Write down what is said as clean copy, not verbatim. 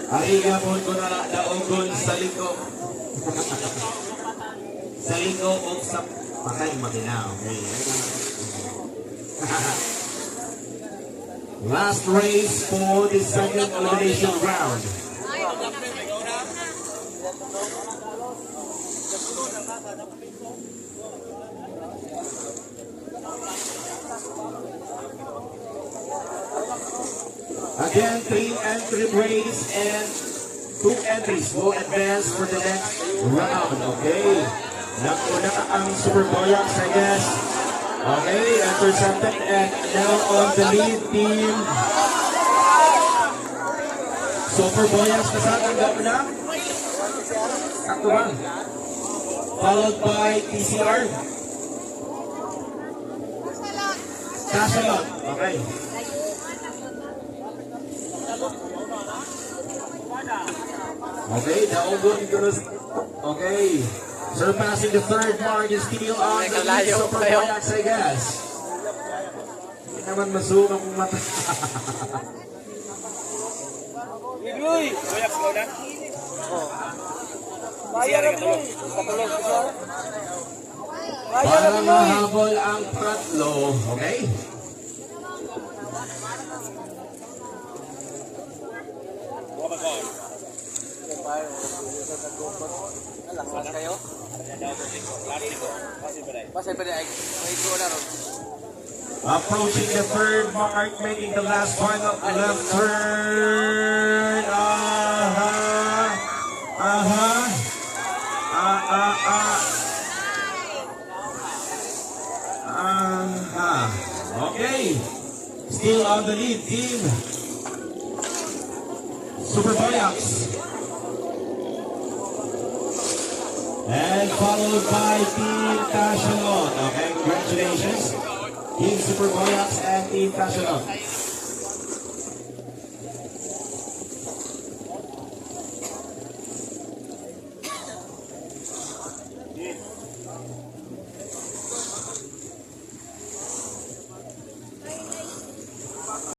Ari gapon ko na daogon sa liko. Sa liko o sa patay magina. Okay. Last race for the second elimination round. Again, 3 entry race and 2 entries will advance for the next round. Okay. Nakuna ang Super Boyaks, I guess. Okay, intercepted and now on the lead team. Super Boyaks na saan ang gawin na? Sakto ba? Followed by TCR. Kasalot. Okay. Okay, Daogon Cruz. Okay. Surpassing the third mark is still on the lead. Super Boyaks, I guess. Hindi naman masuma kung mata. Uy! Boyaks ko na? Kaya na ito. Parang mahabol ang Pratlo. Okay? Lakas kayo? Pasay pa rin. May ito na ron. Approaching the third mark, making the last final left turn. Okay. Still on the lead team. Super Boyaks. And followed by Team Tashalon. Okay, congratulations. Team Super Boyaks and Team Tashalon.